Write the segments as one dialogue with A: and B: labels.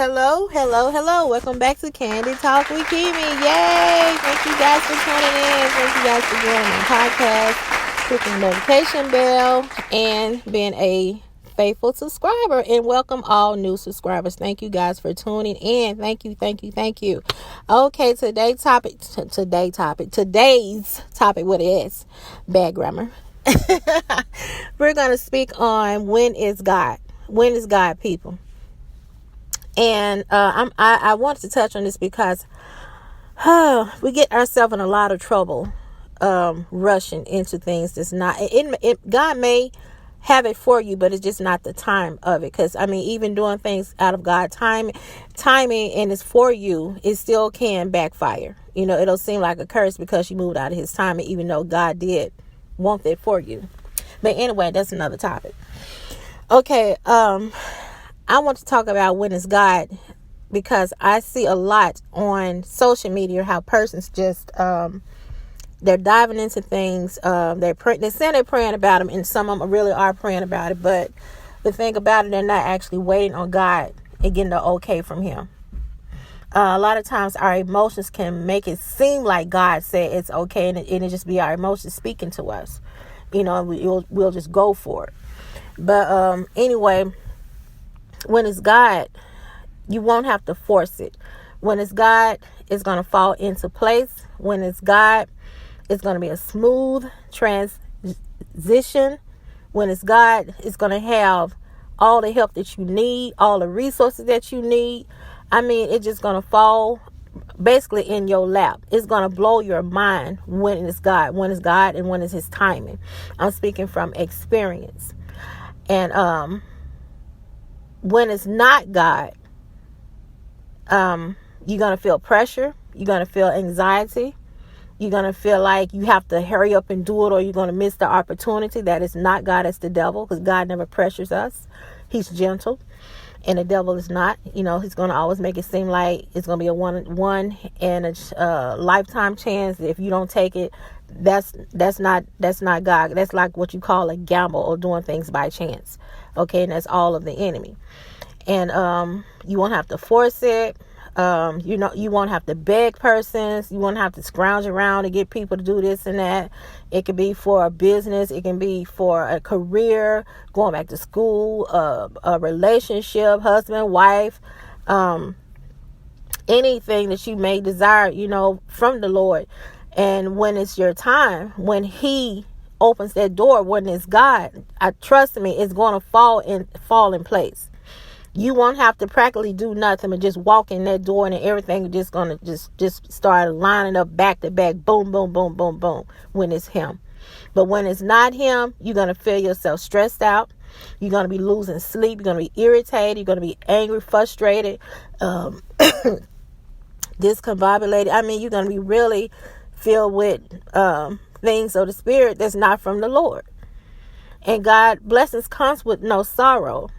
A: Hello. Welcome back to Candy Talk with Kimi. Yay! Thank you guys for tuning in. Thank you guys for joining my podcast, clicking the notification bell, and being a faithful subscriber. And welcome all new subscribers. Thank you guys for tuning in. Thank you. Okay, today's topic, what is bad grammar. We're going to speak on when is God. When is God, people? And I wanted to touch on this because we get ourselves in a lot of trouble rushing into things that's not. God may have it for you, but it's just not the time of it. Because, even doing things out of God's timing and it's for you, it still can backfire. It'll seem like a curse because you moved out of his timing, even though God did want it for you. But anyway, that's another topic. Okay, I want to talk about when is God, because I see a lot on social media how persons just they're diving into things. They're saying they're praying about them, and some of them really are praying about it. But the thing about it, they're not actually waiting on God and getting the okay from Him. A lot of times, our emotions can make it seem like God said it's okay, and it just be our emotions speaking to us. We'll just go for it. But anyway. When it's God, you won't have to force it. When it's God, it's going to fall into place. When it's God, it's going to be a smooth transition. When it's God, it's going to have all the help that you need, all the resources that you need. It's just going to fall basically in your lap. It's going to blow your mind when it's God, and when it's His timing. I'm speaking from experience. And, when it's not God, you're going to feel pressure. You're going to feel anxiety. You're going to feel like you have to hurry up and do it, or you're going to miss the opportunity. That is not God. It's the devil, because God never pressures us. He's gentle, and the devil is not. He's going to always make it seem like it's going to be a one and a lifetime chance. If you don't take it, that's not God. That's like what you call a gamble, or doing things by chance. Okay, and that's all of the enemy. And you won't have to force it. You won't have to beg persons. You won't have to scrounge around to get people to do this and that. It could be for a business. It can be for a career, going back to school, a relationship, husband, wife, anything that you may desire, from the Lord. And when it's your time, when He opens that door, when it's God, trust me, it's going to fall in place. You won't have to practically do nothing but just walk in that door, and everything just going to just start lining up back to back. Boom, boom, boom, boom, boom. When it's Him. But when it's not Him, you're going to feel yourself stressed out. You're going to be losing sleep. You're going to be irritated. You're going to be angry, frustrated, discombobulated. You're going to be really filled with things of the spirit that's not from the Lord. And God blessings comes with no sorrow.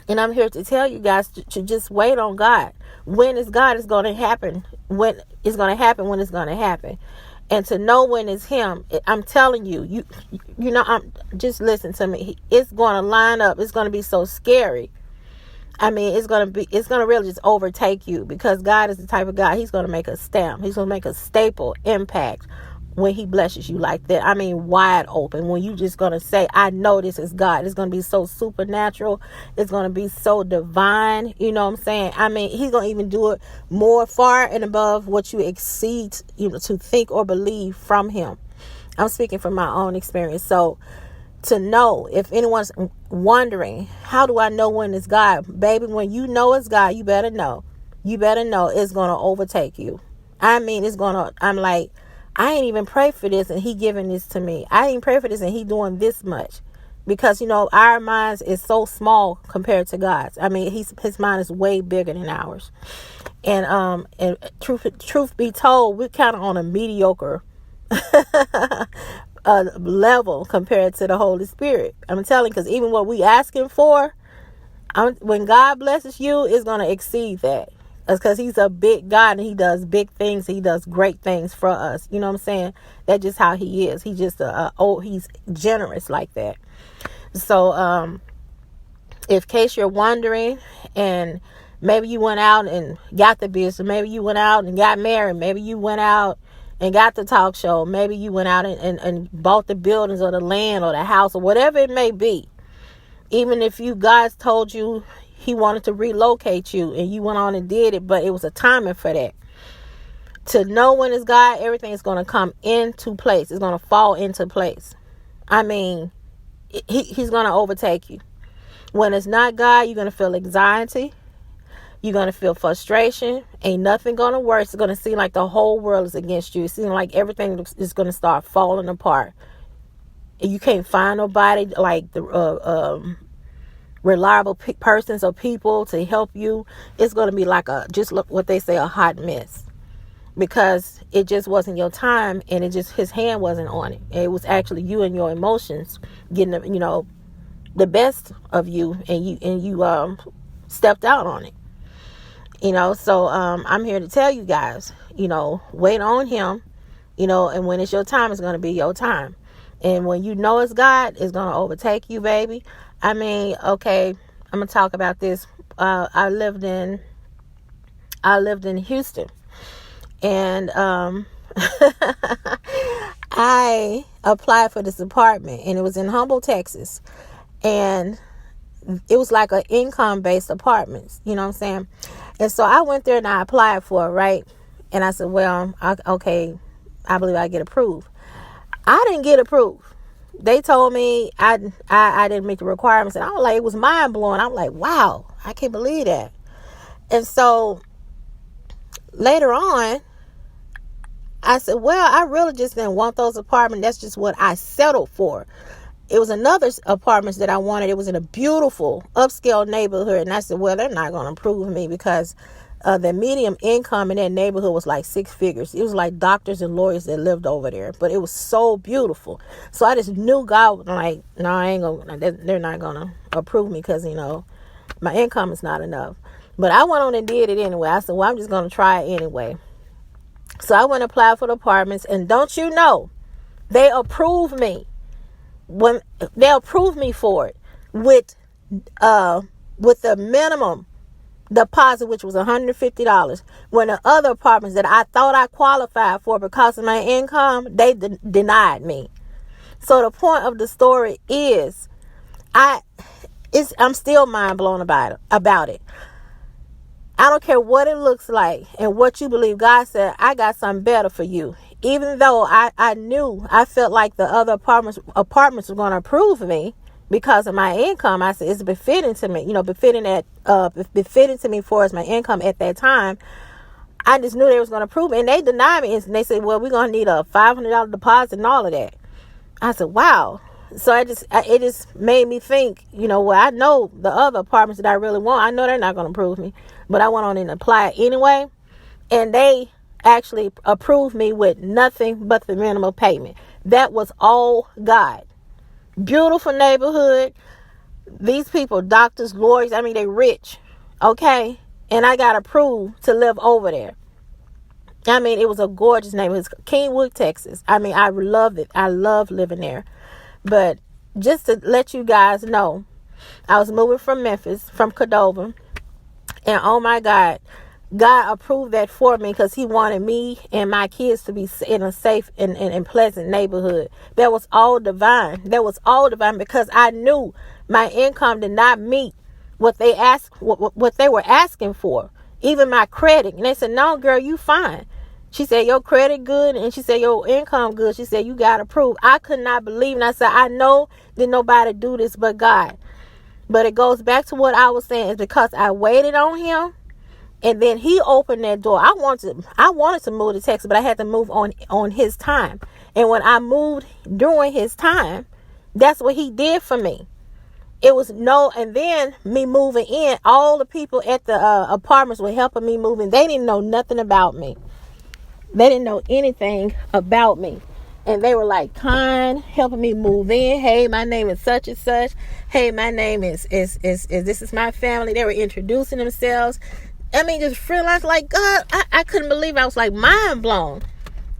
A: And I'm here to tell you guys to just wait on God. When it's God, it's going to happen. When it's going to happen, when it's going to happen. And to know when it's Him, I'm telling you, just listen to me. It's going to line up. It's going to be so scary. It's going to really just overtake you, because God is the type of God. He's going to make a stamp. He's going to make a staple impact when He blesses you like that. Wide open. When you just going to say, I know this is God. It's going to be so supernatural. It's going to be so divine. You know what I'm saying? He's going to even do it more far and above what you exceed, to think or believe from Him. I'm speaking from my own experience. So to know, if anyone's wondering, how do I know when it's God? Baby, when you know it's God, you better know. You better know it's going to overtake you. It's going to, I'm like, I ain't even pray for this, and He giving this to me. I ain't pray for this, and He doing this much. Because, our minds is so small compared to God's. His mind is way bigger than ours. And truth be told, we're kind of on a mediocre level compared to the Holy Spirit. I'm telling you, because even what we asking for, when God blesses you, it's going to exceed that. Because He's a big God, and He does big things. He does great things for us. You know what I'm saying? That's just how He is. He's just he's generous like that. So in case you're wondering, and maybe you went out and got the business, maybe you went out and got married, maybe you went out and got the talk show, maybe you went out and bought the buildings or the land or the house or whatever it may be. Even if God's told you he wanted to relocate you and you went on and did it, but it was a timing for that. To know when it's God, everything is going to come into place. It's going to fall into place. I mean, he's going to overtake you. When it's not God, you're going to feel anxiety. You're going to feel frustration. Ain't nothing going to work. It's going to seem like the whole world is against you. It seems like everything is going to start falling apart. And you can't find nobody like the reliable persons or people to help you. It's going to be like just look what they say, a hot mess. Because it just wasn't your time, and his hand wasn't on it. It was actually you and your emotions getting the best of you, and you stepped out on it. So I'm here to tell you guys, wait on him, and when it's your time, it's going to be your time. And when you know it's God, it's going to overtake you, baby. I mean, okay, I'm going to talk about this. I lived in Houston. And I applied for this apartment, and it was in Humble, Texas. And it was like an income-based apartments, you know what I'm saying? And so I went there and I applied for it, right? And I said, well, okay, I believe I get approved. I didn't get approved. They told me I didn't meet the requirements, and I was like, it was mind blowing. I'm like, wow, I can't believe that. And so later on, I said, well, I really just didn't want those apartments. That's just what I settled for. It was another apartments that I wanted. It was in a beautiful upscale neighborhood. And I said, well, they're not going to approve me because the median income in that neighborhood was like 6 figures. It was like doctors and lawyers that lived over there. But it was so beautiful. So I just knew God was like, no, I ain't going to, they're not going to approve me because, my income is not enough. But I went on and did it anyway. I said, well, I'm just going to try it anyway. So I went and applied for the apartments, and don't you know, they approved me. When they approved me for it with the minimum deposit, which was $150. When the other apartments that I thought I qualified for because of my income, they denied me. So the point of the story is, I'm still mind blown about it. I don't care what it looks like and what you believe. God said, I got something better for you. Even though I felt like the other apartments were going to approve me because of my income. I said, it's befitting to me, befitting to me for as my income at that time. I just knew they was going to approve me, and they denied me. And they said, well, we're going to need a $500 deposit and all of that. I said, wow. So it just made me think, well, I know the other apartments that I really want, I know they're not going to approve me, but I went on and applied anyway. And they actually approved me with nothing but the minimum payment. That was all God. Beautiful neighborhood. These people, doctors, lawyers, they rich. Okay. And I got approved to live over there. It was a gorgeous neighborhood. It's Kingwood, Texas. I loved it. I love living there. But just to let you guys know, I was moving from Memphis, from Cordova. And oh my God, God approved that for me because he wanted me and my kids to be in a safe and pleasant neighborhood. That was all divine. Because I knew my income did not meet what they were asking for. Even my credit. And they said, no, girl, you fine. She said, your credit good. And she said, your income good. She said, you got approved. I could not believe. And I said, I know that nobody do this but God. But it goes back to what I was saying. It's because I waited on him. And then he opened that door. I wanted to move to Texas, but I had to move on his time. And when I moved during his time, that's what he did for me. It was and then me moving in, all the people at the apartments were helping me move in. They didn't know nothing about me. They didn't know anything about me. And they were like kind, helping me move in. Hey, my name is such and such. Hey, my name is this is my family. They were introducing themselves. Just realized like God, I couldn't believe it. I was like mind blown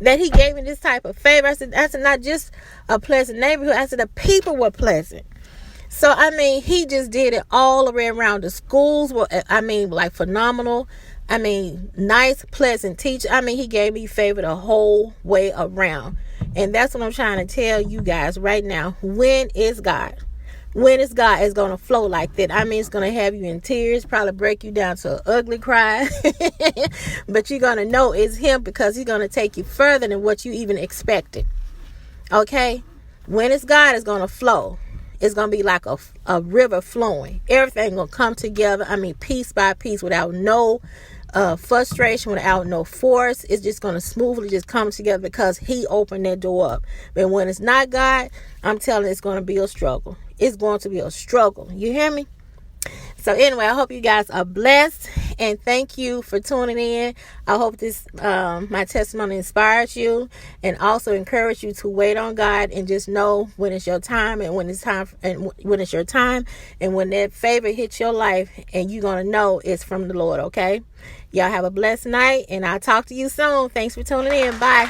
A: that he gave me this type of favor. I said, not just a pleasant neighborhood. I said, the people were pleasant. So, I mean, he just did it all the way around. The schools were, I mean, like phenomenal. I mean, nice, pleasant teacher. I mean, he gave me favor the whole way around. And that's what I'm trying to tell you guys right now. When is God? When is God is going to flow like that? I mean, it's going to have you in tears, probably break you down to an ugly cry. But you're going to know it's him, because he's going to take you further than what you even expected. Okay? When it's God, it's going to flow. It's going to be like a river flowing. Everything going to come together. I mean, piece by piece, without no frustration, without no force. It's just going to smoothly just come together, because he opened that door up. But when it's not God, I'm telling you, it's going to be a struggle. It's going to be a struggle. You hear me? So anyway, I hope you guys are blessed, and thank you for tuning in. I hope this my testimony inspires you, and also encourage you to wait on God, and just know when it's your time, and when it's time, and when it's your time, and when that favor hits your life, and you're gonna know it's from the Lord. Okay, y'all have a blessed night, and I'll talk to you soon. Thanks for tuning in. Bye.